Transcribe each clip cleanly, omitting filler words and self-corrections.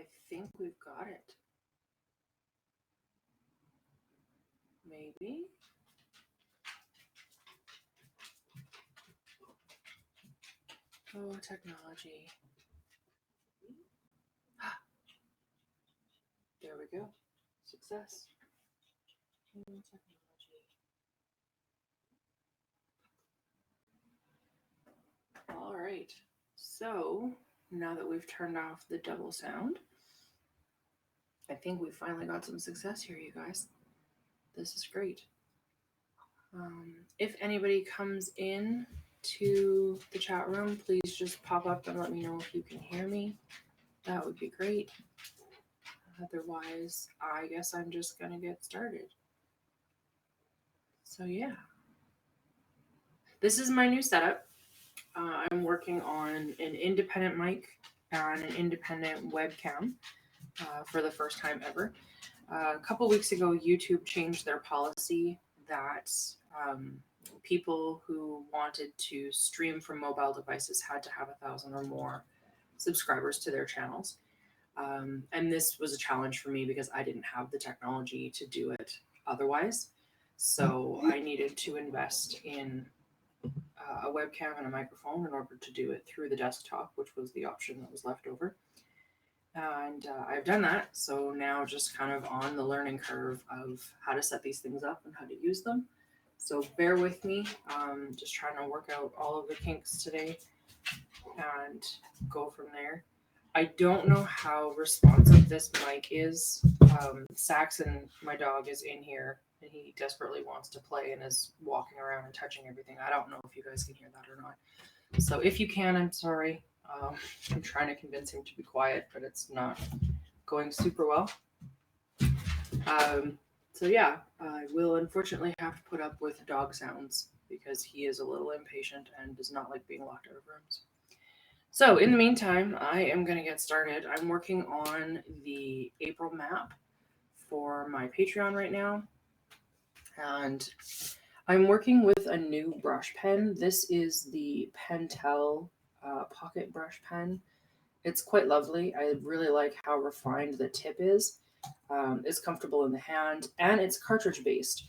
I think we've got it. Maybe. Oh, technology. There we go. Success. Technology. All right. So now that we've turned off the double sound, I think we finally got some success here, you guys. This is great. If anybody comes in to the chat room, please just pop up and let me know if you can hear me. That would be great. Otherwise, I guess I'm just going to get started. So yeah, this is my new setup. I'm working on an independent mic and an independent webcam for the first time ever. A couple weeks ago, YouTube changed their policy that people who wanted to stream from mobile devices had to have 1,000 or more subscribers to their channels. And this was a challenge for me because I didn't have the technology to do it otherwise. So I needed to invest in a webcam and a microphone in order to do it through the desktop, which was the option that was left over. And I've done that. So now just kind of on the learning curve of how to set these things up and how to use them. So bear with me. Just trying to work out all of the kinks today and go from there. I don't know how responsive this mic is. Saxon, my dog, is in here and he desperately wants to play and is walking around and touching everything. I don't know if you guys can hear that or not. So if you can, I'm sorry. I'm trying to convince him to be quiet, but it's not going super well. So yeah, I will unfortunately have to put up with dog sounds because he is a little impatient and does not like being locked out of rooms. So in the meantime, I am going to get started. I'm working on the April map for my Patreon right now. And I'm working with a new brush pen. This is the Pentel pocket brush pen. It's quite lovely. I really like how refined the tip is. It's comfortable in the hand and it's cartridge based.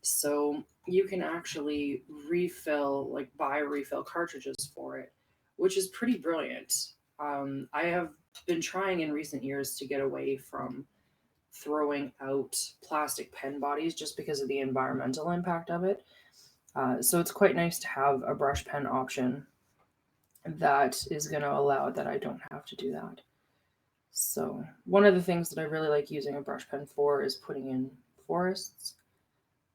So you can actually buy refill cartridges for it, which is pretty brilliant. I have been trying in recent years to get away from throwing out plastic pen bodies just because of the environmental impact of it. So it's quite nice to have a brush pen option that is going to allow that I don't have to do that. So one of the things that I really like using a brush pen for is putting in forests.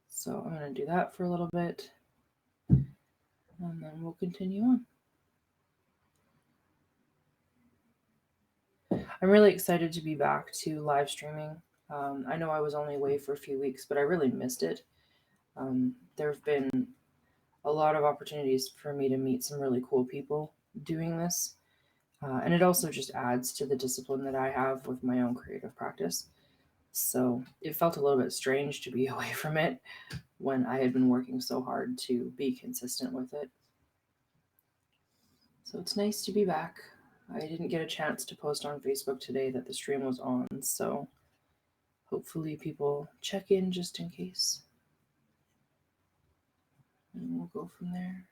So I'm going to do that for a little bit and then we'll continue on. I'm really excited to be back to live streaming. I know I was only away for a few weeks, but I really missed it. There have been a lot of opportunities for me to meet some really cool people doing this. And it also just adds to the discipline that I have with my own creative practice. So it felt a little bit strange to be away from it when I had been working so hard to be consistent with it. So it's nice to be back. I didn't get a chance to post on Facebook today that the stream was on, so hopefully people check in just in case. And we'll go from there.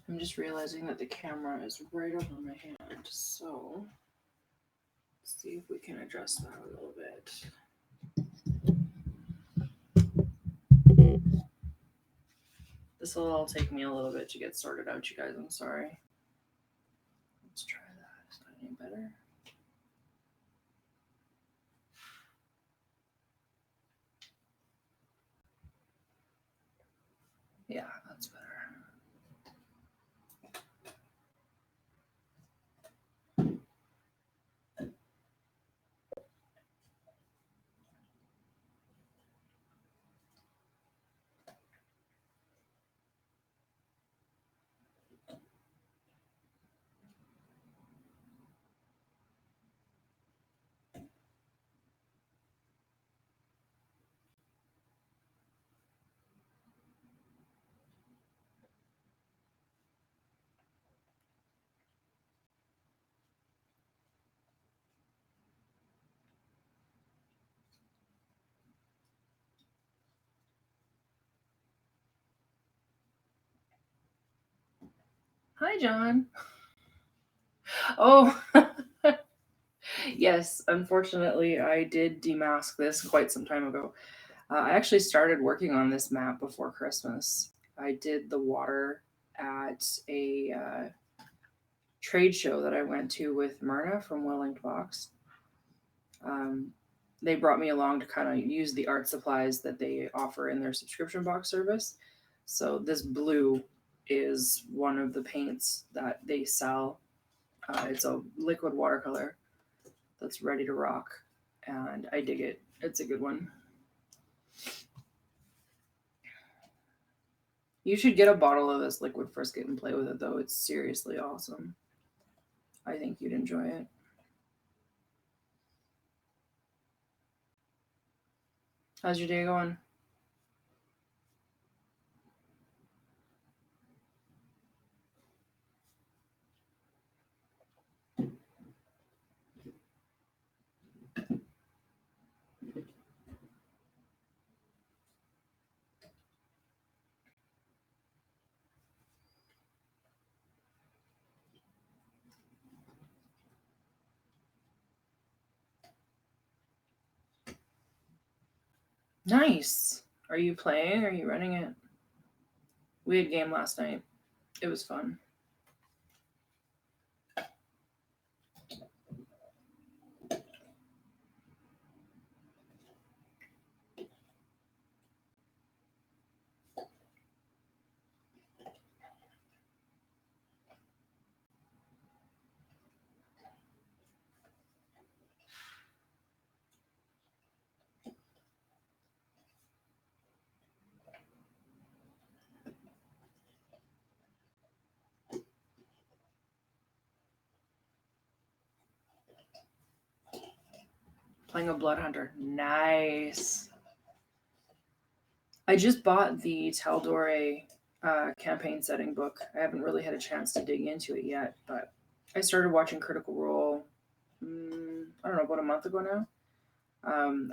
I'm just realizing that the camera is right over my hand, so let's see if we can adjust that a little bit. This will all take me a little bit to get sorted out, you guys. I'm sorry. Let's try that. Is that any better? Yeah, that's better. Hi, John. Oh, yes. Unfortunately, I did demask this quite some time ago. I actually started working on this map before Christmas. I did the water at a trade show that I went to with Myrna from Wellinged Box. Um, they brought me along to kind of use the art supplies that they offer in their subscription box service. So this blue is one of the paints that they sell. It's a liquid watercolor that's ready to rock, and I dig it. It's a good one. You should get a bottle of this liquid frisket and play with it, though. It's seriously awesome. I think you'd enjoy it. How's your day going? Nice. Are you playing? Are you running it? We had game last night. It was fun. Playing a Blood Hunter. Nice. I just bought the Tal'Dorei campaign setting book. I haven't really had a chance to dig into it yet, but I started watching Critical Role, I don't know, about a month ago now.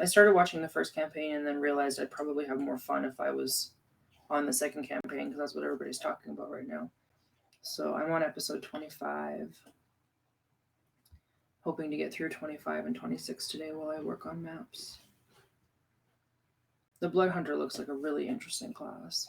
I started watching the first campaign and then realized I'd probably have more fun if I was on the second campaign because that's what everybody's talking about right now. So I'm on episode 25, hoping to get through 25 and 26 today while I work on maps. The Blood Hunter looks like a really interesting class.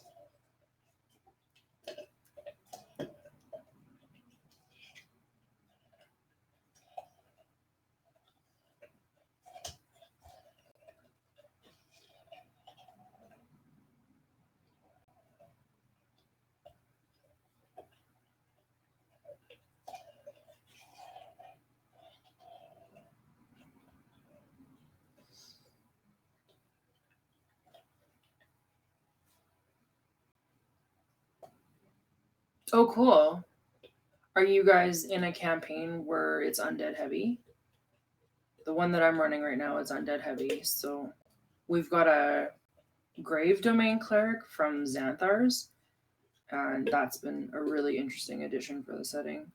Oh, cool. Are you guys in a campaign where it's undead heavy? The one that I'm running right now is undead heavy. So we've got a grave domain cleric from Xanathar's, and that's been a really interesting addition for the setting.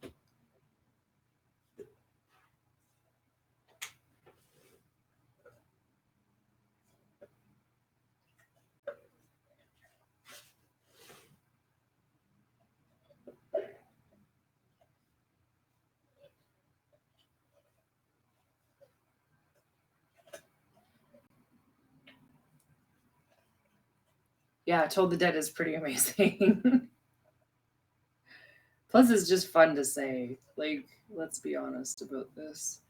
Yeah, Told the Dead is pretty amazing. Plus, it's just fun to say. Like, let's be honest about this.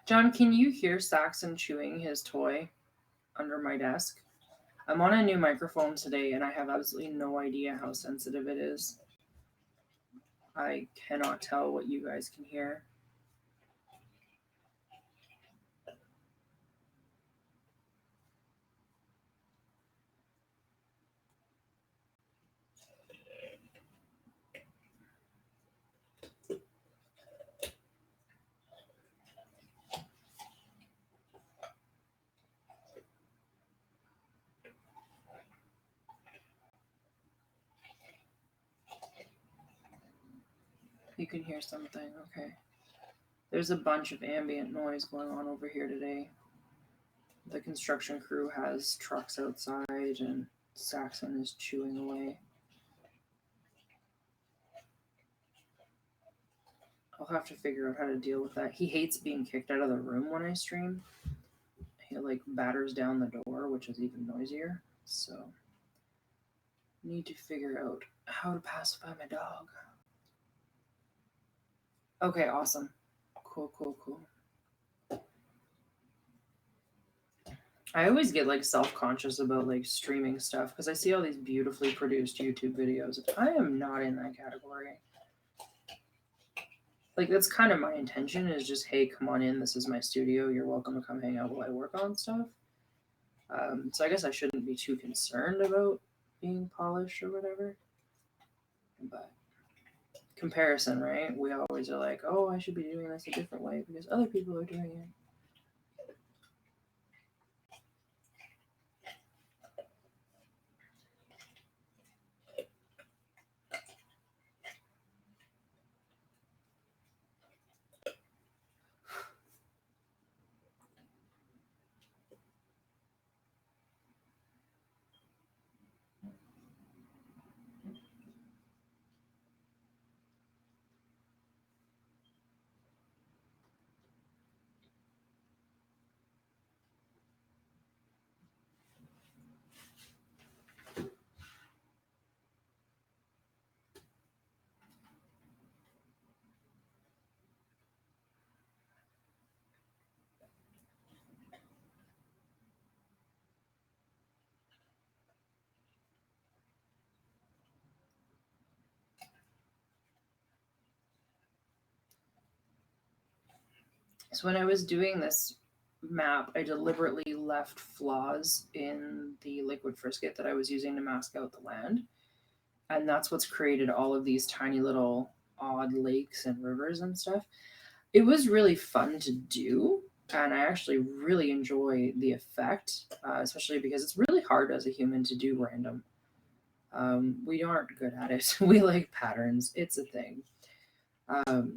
John, can you hear Saxon chewing his toy under my desk? I'm on a new microphone today and I have absolutely no idea how sensitive it is. I cannot tell what you guys can hear. You can hear something, okay. There's a bunch of ambient noise going on over here today. The construction crew has trucks outside and Saxon is chewing away. I'll have to figure out how to deal with that. He hates being kicked out of the room when I stream. He like batters down the door, which is even noisier. So need to figure out how to pacify my dog. Okay, awesome. Cool. I always get like self-conscious about like streaming stuff because I see all these beautifully produced YouTube videos. I am not in that category. Like that's kind of my intention is just, hey, come on in. This is my studio. You're welcome to come hang out while I work on stuff. So I guess I shouldn't be too concerned about being polished or whatever. But comparison, right? We always are like, oh, I should be doing this a different way because other people are doing it. So when I was doing this map, I deliberately left flaws in the liquid frisket that I was using to mask out the land. And that's what's created all of these tiny little odd lakes and rivers and stuff. It was really fun to do. And I actually really enjoy the effect, especially because it's really hard as a human to do random. We aren't good at it. We like patterns. It's a thing.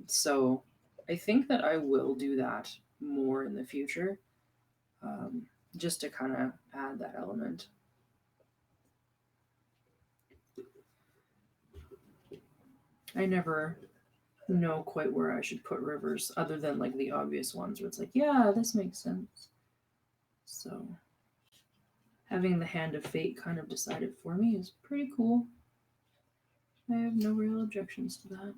So I think that I will do that more in the future, just to kind of add that element. I never know quite where I should put rivers, other than like the obvious ones where it's like, yeah, this makes sense. So having the hand of fate kind of decide it for me is pretty cool. I have no real objections to that.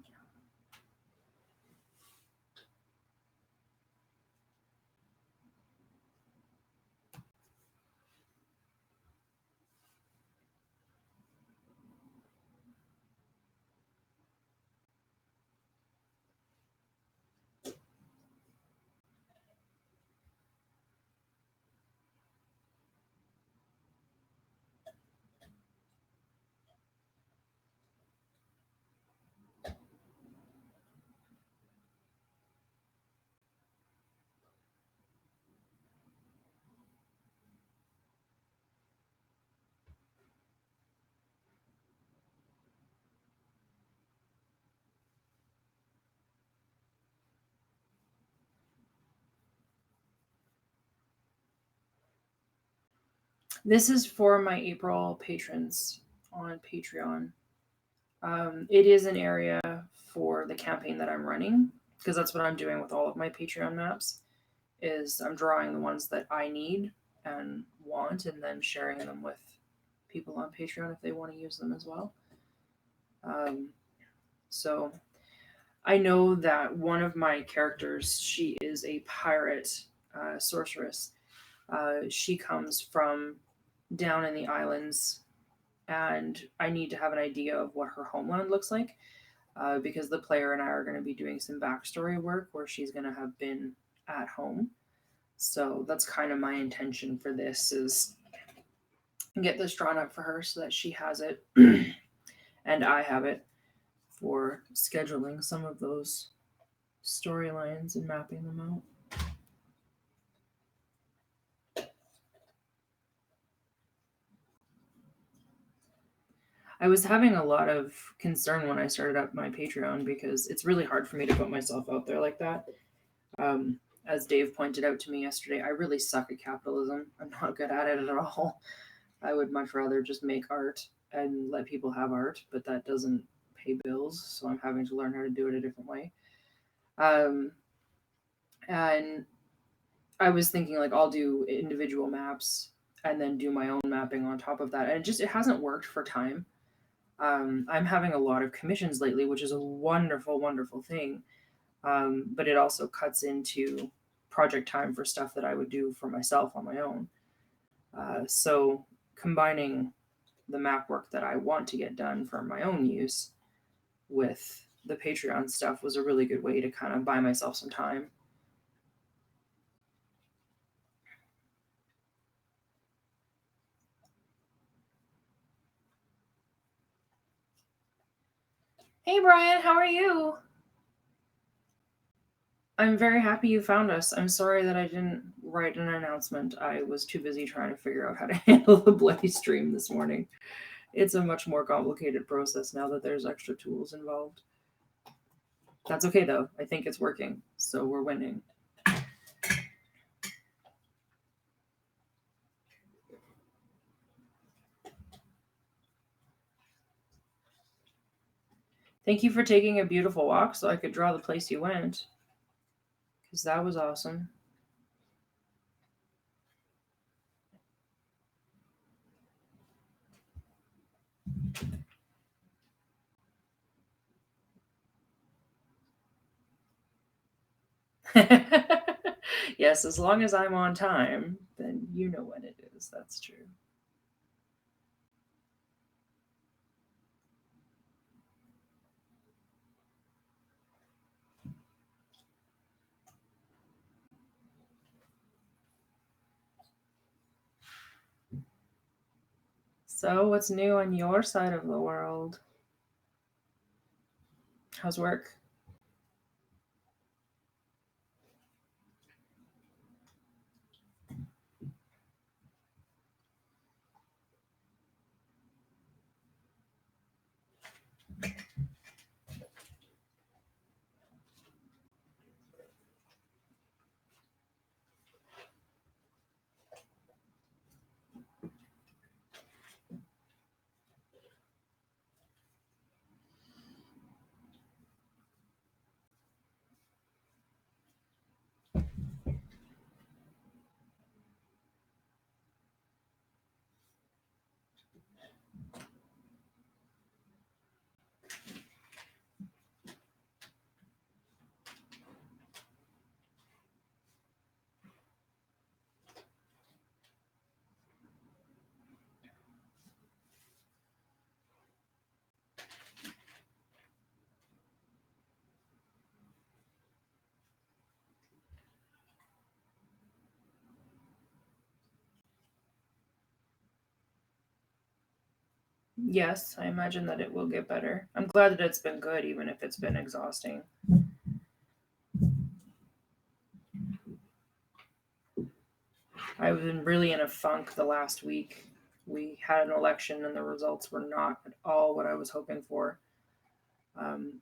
This is for my April patrons on Patreon. It is an area for the campaign that I'm running because that's what I'm doing with all of my Patreon maps. Is I'm drawing the ones that I need and want, and then sharing them with people on Patreon if they want to use them as well. So I know that one of my characters, she is a pirate sorceress. She comes from down in the islands, and I need to have an idea of what her homeland looks like because the player and I are going to be doing some backstory work where she's going to have been at home. So that's kind of my intention for this is get this drawn up for her so that she has it and I have it for scheduling some of those storylines and mapping them out. I was having a lot of concern when I started up my Patreon because it's really hard for me to put myself out there like that. As Dave pointed out to me yesterday, I really suck at capitalism. I'm not good at it at all. I would much rather just make art and let people have art, but that doesn't pay bills, so I'm having to learn how to do it a different way. And I was thinking like I'll do individual maps and then do my own mapping on top of that, and it hasn't worked for time. I'm having a lot of commissions lately, which is a wonderful, wonderful thing. But it also cuts into project time for stuff that I would do for myself on my own. So combining the map work that I want to get done for my own use with the Patreon stuff was a really good way to kind of buy myself some time. Hey Brian, how are you? I'm very happy you found us. I'm sorry that I didn't write an announcement. I was too busy trying to figure out how to handle the bloody stream this morning. It's a much more complicated process now that there's extra tools involved. That's okay though. I think it's working, so we're winning. Thank you for taking a beautiful walk so I could draw the place you went, because that was awesome. Yes, as long as I'm on time, then you know when it is. That's true. So, what's new on your side of the world? How's work? Yes, I imagine that it will get better. I'm glad that it's been good, even if it's been exhausting. I've been really in a funk the last week. We had an election and the results were not at all what I was hoping for. And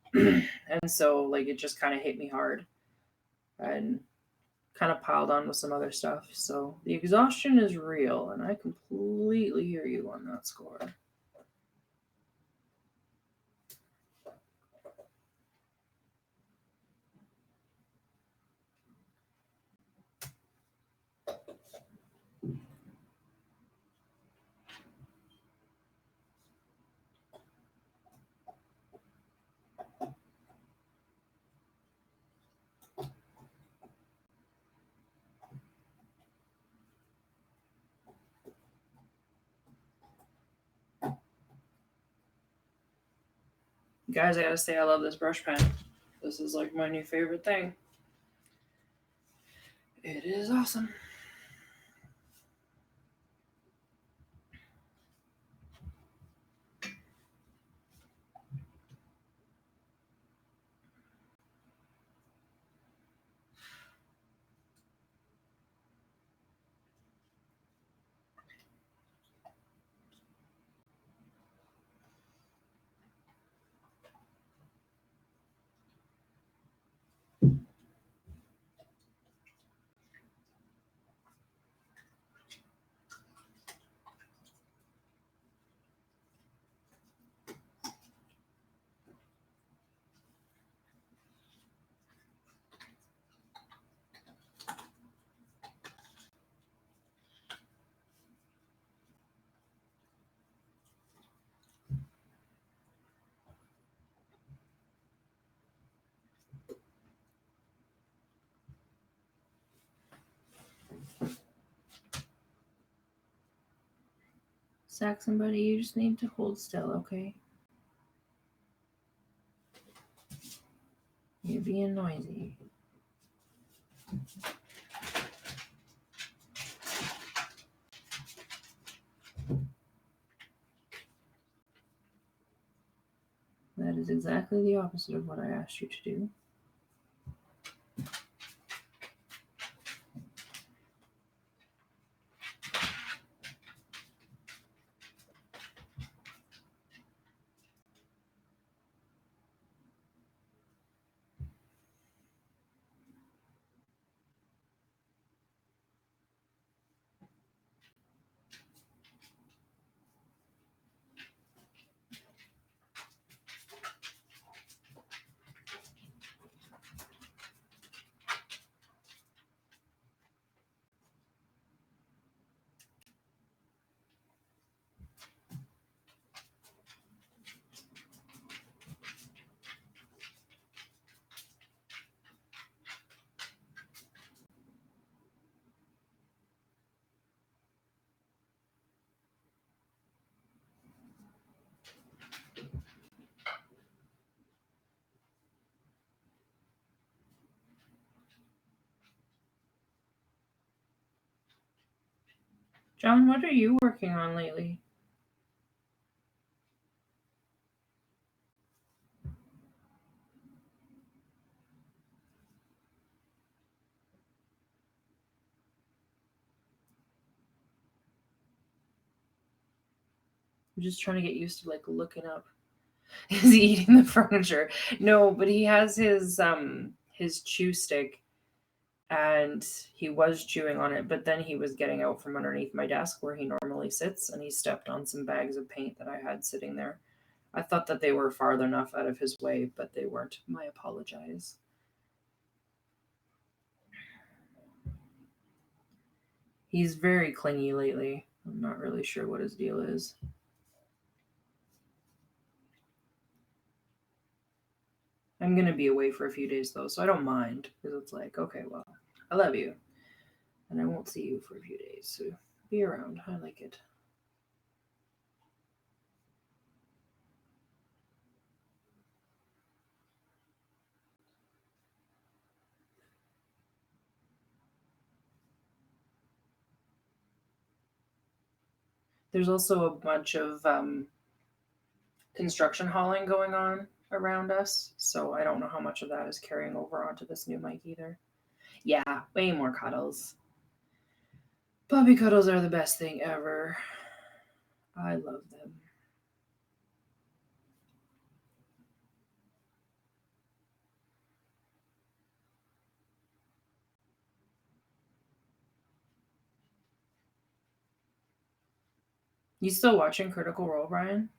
so, like, it just kind of hit me hard and kind of piled on with some other stuff. So the exhaustion is real, and I completely hear you on that score. Guys, I gotta say, I love this brush pen. This is like my new favorite thing. It is awesome. Saxon buddy, you just need to hold still, okay? You're being noisy. That is exactly the opposite of what I asked you to do. John, what are you working on lately? I'm just trying to get used to like looking up. Is he eating the furniture? No, but he has his chew stick and he was chewing on it, but then he was getting out from underneath my desk where he normally sits and he stepped on some bags of paint that I had sitting there. I thought that they were far enough out of his way, but they weren't. I apologize. He's very clingy lately. I'm not really sure what his deal is. I'm going to be away for a few days though, so I don't mind because it's like, okay, well, I love you and I won't see you for a few days. So be around. I like it. There's also a bunch of construction hauling going on around us, so I don't know how much of that is carrying over onto this new mic either. Yeah, way more cuddles. Puppy cuddles are the best thing ever. I love them. You still watching Critical Role, Brian?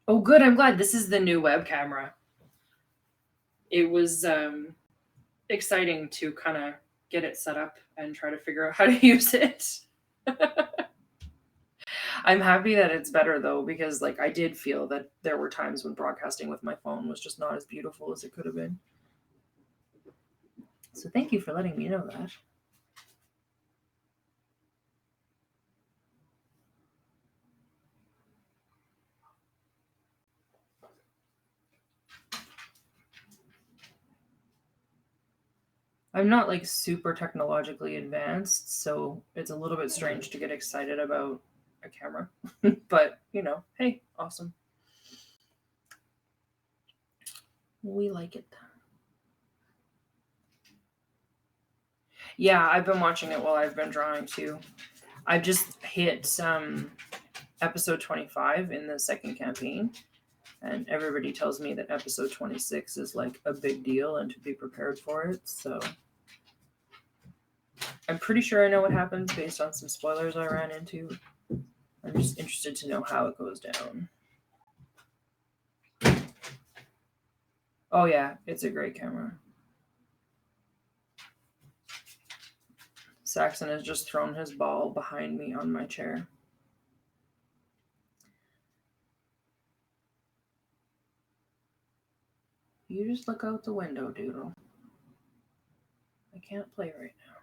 Oh, good. I'm glad. This is the new web camera. It was exciting to kind of get it set up and try to figure out how to use it. I'm happy that it's better though, because like I did feel that there were times when broadcasting with my phone was just not as beautiful as it could have been. So thank you for letting me know that. I'm not like super technologically advanced, so it's a little bit strange to get excited about a camera. But, hey, awesome. We like it. Yeah, I've been watching it while I've been drawing too. I've just hit episode 25 in the second campaign, and everybody tells me that episode 26 is like a big deal and to be prepared for it. So I'm pretty sure I know what happens based on some spoilers I ran into. I'm just interested to know how it goes down. Oh yeah, it's a great camera. Saxon has just thrown his ball behind me on my chair. You just look out the window, Doodle. I can't play right now.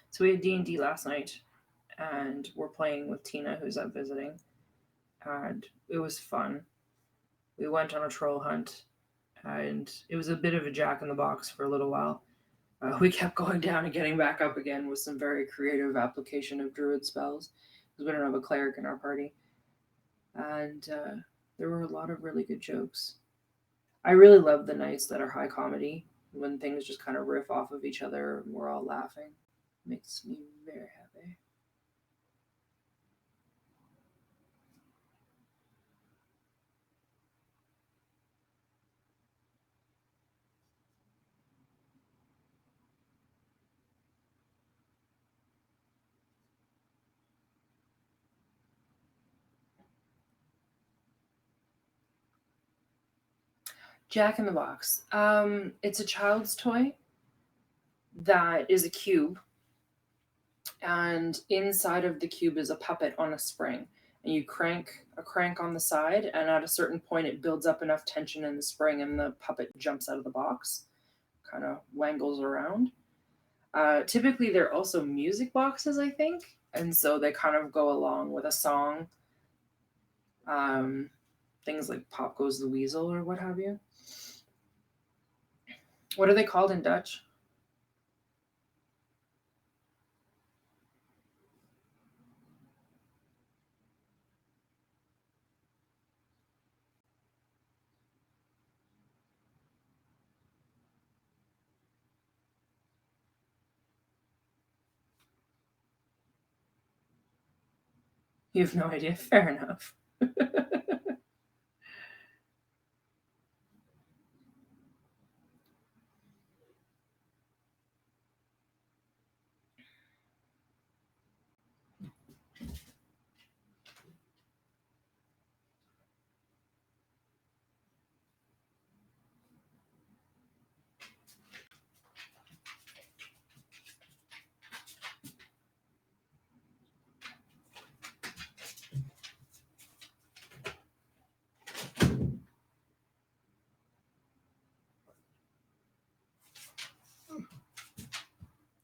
So we had D&D last night, and we're playing with Tina, who's up visiting, and it was fun. We went on a troll hunt, and it was a bit of a jack in the box for a little while. We kept going down and getting back up again with some very creative application of druid spells, because we don't have a cleric in our party. And there were a lot of really good jokes. I really love the nights that are high comedy, when things just kind of riff off of each other and we're all laughing. Makes me very happy. Jack in the Box. It's a child's toy that is a cube, and inside of the cube is a puppet on a spring. And you crank a crank on the side, and at a certain point, it builds up enough tension in the spring, and the puppet jumps out of the box, kind of wangles around. Typically, they're also music boxes, I think, and so they kind of go along with a song. Things like "Pop Goes the Weasel" or what have you. What are they called in Dutch? You have no idea. Fair enough.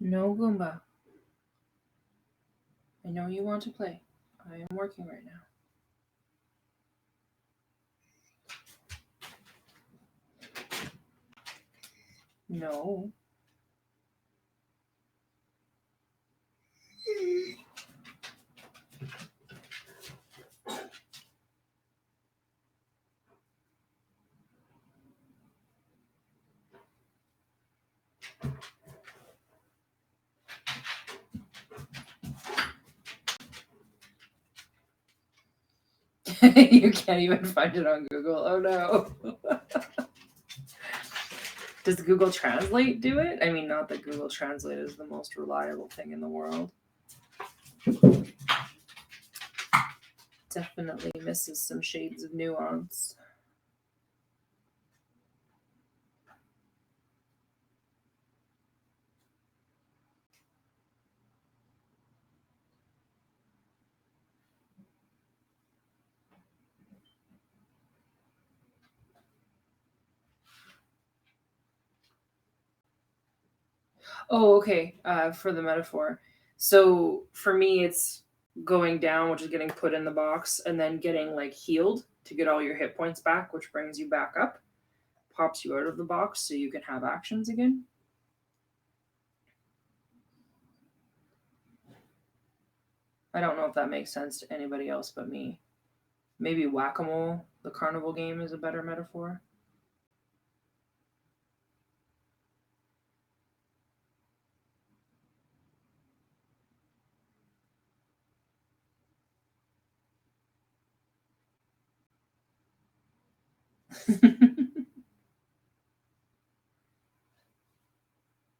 No, Goomba. I know you want to play. I am working right now. No. You can't even find it on Google. Oh no. Does Google Translate do it? I mean, not that Google Translate is the most reliable thing in the world. Definitely misses some shades of nuance. Oh, okay. For the metaphor. So for me, it's going down, which is getting put in the box, and then getting like healed to get all your hit points back, which brings you back up, pops you out of the box so you can have actions again. I don't know if that makes sense to anybody else but me. Maybe Whack-A-Mole, the carnival game, is a better metaphor.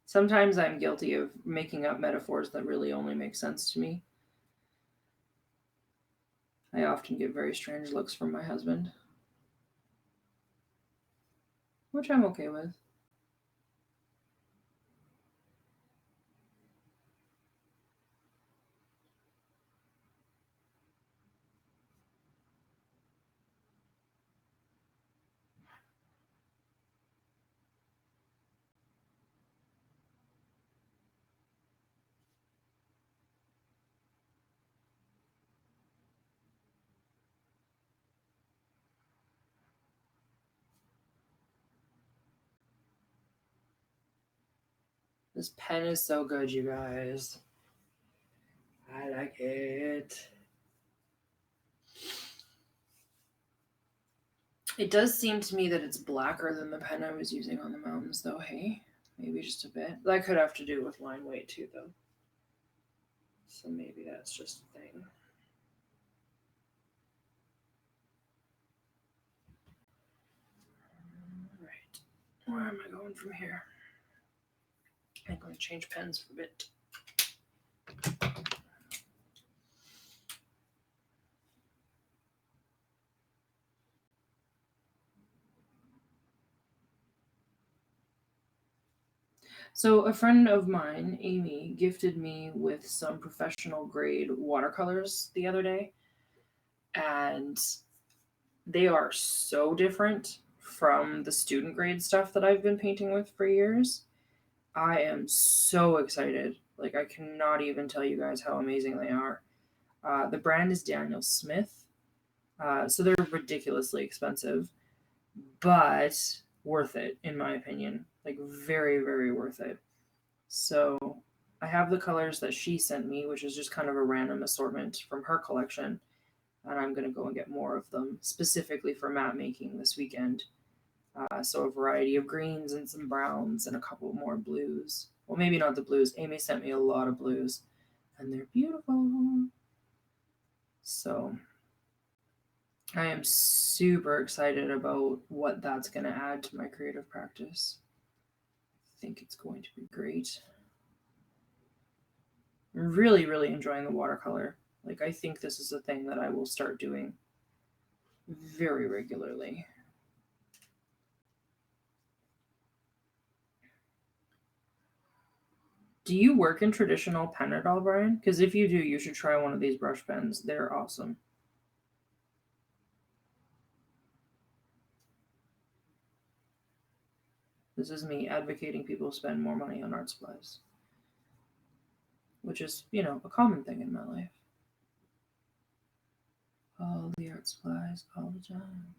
Sometimes I'm guilty of making up metaphors that really only make sense to me. I often get very strange looks from my husband, which I'm okay with. This pen is so good, you guys. I like it. It does seem to me that it's blacker than the pen I was using on the mountains, though, hey? Maybe just a bit. That could have to do with line weight, too, though. So maybe that's just a thing. All right. Where am I going from here? I'm going to change pens for a bit. So a friend of mine, Amy, gifted me with some professional grade watercolors the other day, and they are so different from the student grade stuff that I've been painting with for years. I am so excited. Like, I cannot even tell you guys how amazing they are. The brand is Daniel Smith. So they're ridiculously expensive, but worth it, in my opinion. Like, very, very worth it. So I have the colors that she sent me, which is just kind of a random assortment from her collection. And I'm going to go and get more of them specifically for mat making this weekend. So a variety of greens and some browns and a couple more blues. Well, maybe not the blues. Amy sent me a lot of blues, and they're beautiful. So I am super excited about what that's going to add to my creative practice. I think it's going to be great. I'm really, really enjoying the watercolor. Like, I think this is a thing that I will start doing very regularly. Do you work in traditional pen at all, Brian? Because if you do, you should try one of these brush pens. They're awesome. This is me advocating people spend more money on art supplies, which is, a common thing in my life. All the art supplies, all the time.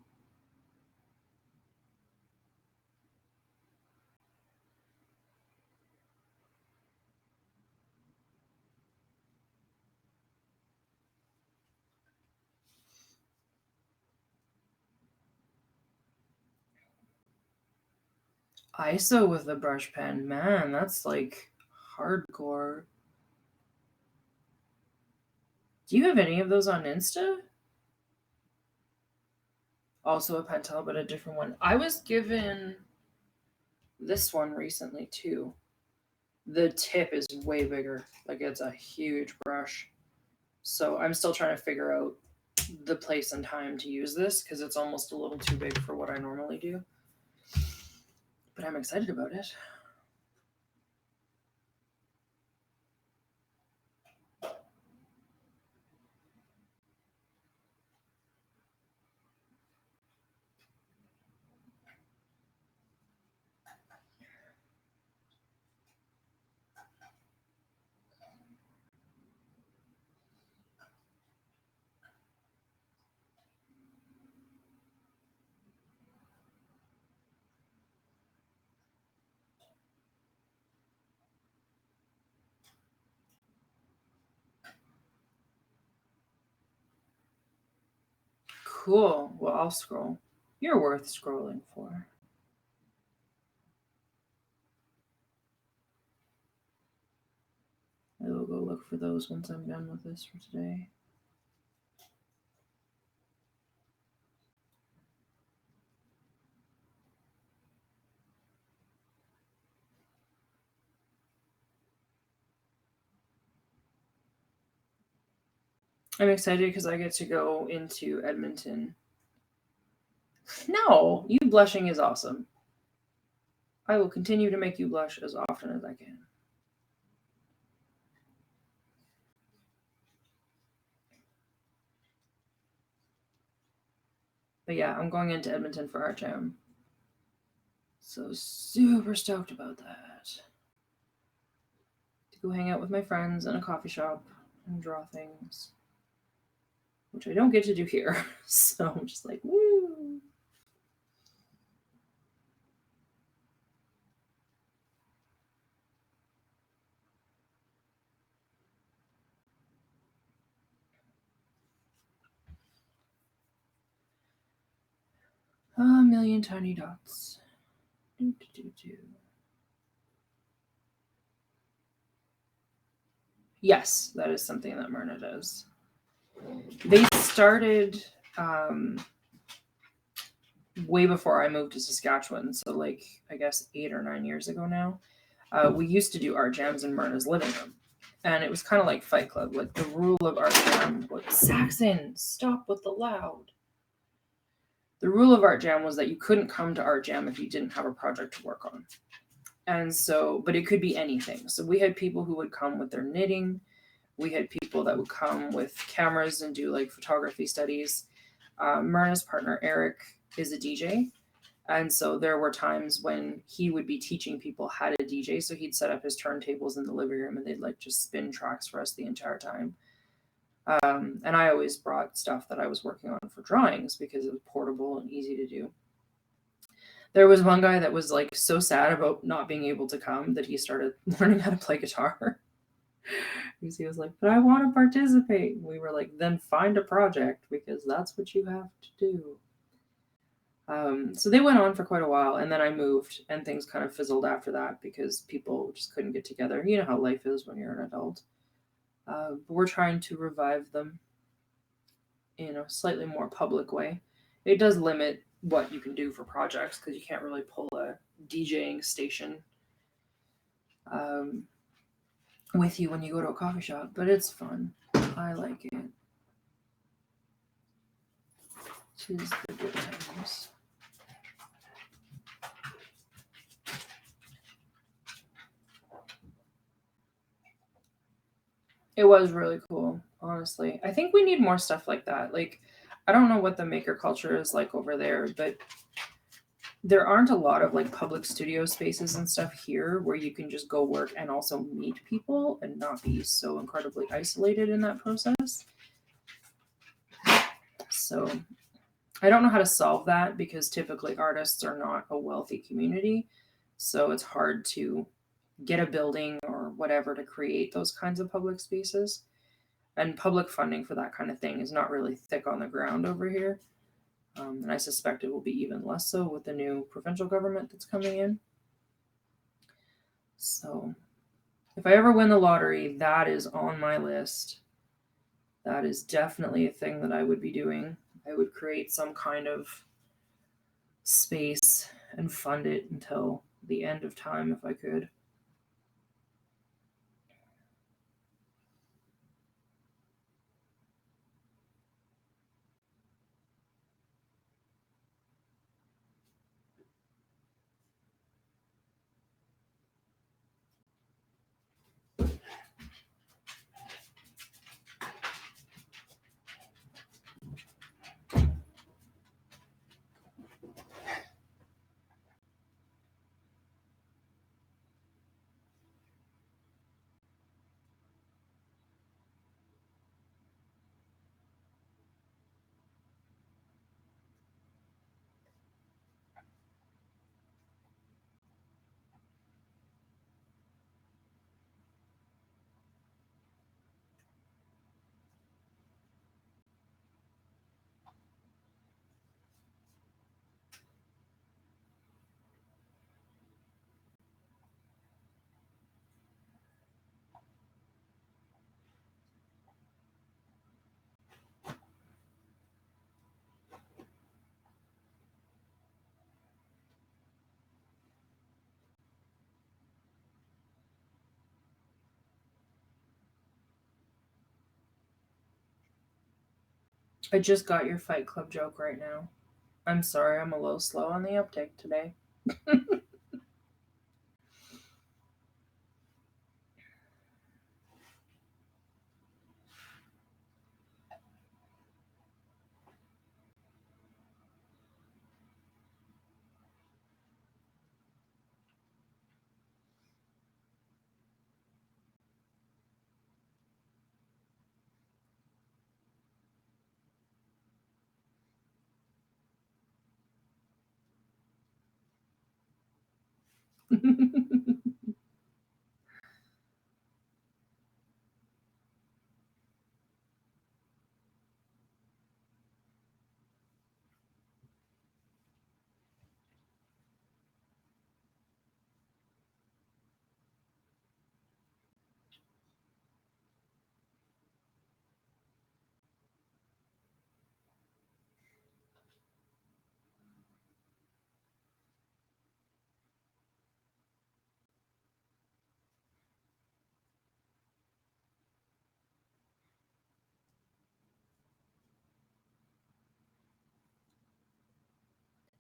ISO with the brush pen, man, that's like hardcore. Do you have any of those on Insta? Also a Pentel, but a different one. I was given this one recently too. The tip is way bigger. Like it's a huge brush. So I'm still trying to figure out the place and time to use this because it's almost a little too big for what I normally do. But I'm excited about it. Cool. Well, I'll scroll. You're worth scrolling for. I will go look for those once I'm done with this for today. I'm excited because I get to go into Edmonton. No, you blushing is awesome. I will continue to make you blush as often as I can. But yeah, I'm going into Edmonton for Art Jam. So super stoked about that. To go hang out with my friends in a coffee shop and draw things. Which I don't get to do here. So I'm just like, woo. A million tiny dots. Yes, that is something that Myrna does. They started way before I moved to Saskatchewan, so like I guess 8 or 9 years ago now. We used to do art jams in Myrna's living room, and it was kind of like Fight Club. Like the rule of art jam was Saxon, stop with the loud. The rule of art jam was that you couldn't come to art jam if you didn't have a project to work on. And so, but it could be anything. So we had people who would come with their knitting. We had people that would come with cameras and do like photography studies. Myrna's partner, Eric, is a DJ. And so there were times when he would be teaching people how to DJ. So he'd set up his turntables in the living room and they'd like just spin tracks for us the entire time. And I always brought stuff that I was working on for drawings because it was portable and easy to do. There was one guy that was like so sad about not being able to come that he started learning how to play guitar. Because he was like, but I want to participate. We were like, then find a project because that's what you have to do. So they went on for quite a while, and then I moved, and things kind of fizzled after that because people just couldn't get together. You know how life is when you're an adult. But we're trying to revive them in a slightly more public way. It does limit what you can do for projects because you can't really pull a DJing station with you when you go to a coffee shop, but it's fun. I like it. Tis the good times. It was really cool, honestly. I think we need more stuff like that. Like, I don't know what the maker culture is like over there, but there aren't a lot of like public studio spaces and stuff here where you can just go work and also meet people and not be so incredibly isolated in that process. So I don't know how to solve that because typically artists are not a wealthy community. So it's hard to get a building or whatever to create those kinds of public spaces. And public funding for that kind of thing is not really thick on the ground over here. And I suspect it will be even less so with the new provincial government that's coming in. So if I ever win the lottery, that is on my list. That is definitely a thing that I would be doing. I would create some kind of space and fund it until the end of time if I could. I just got your Fight Club joke right now. I'm sorry, I'm a little slow on the uptake today.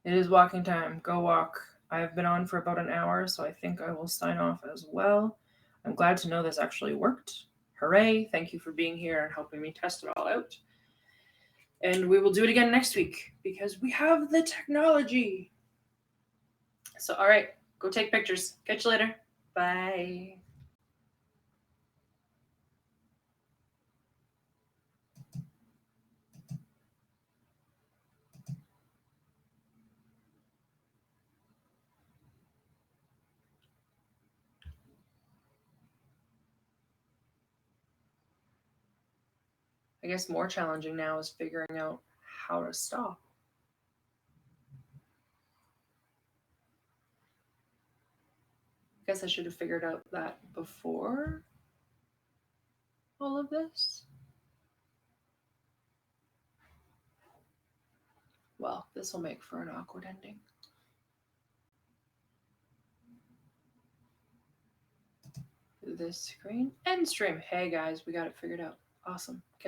It is walking time. Go walk. I have been on for about an hour, so I think I will sign off as well. I'm glad to know this actually worked. Hooray. Thank you for being here and helping me test it all out. And we will do it again next week because we have the technology. So, all right, go take pictures. Catch you later. Bye. I guess more challenging now is figuring out how to stop. I guess I should have figured out that before all of this. Well, this will make for an awkward ending. This screen end stream. Hey guys, we got it figured out. Awesome. Catch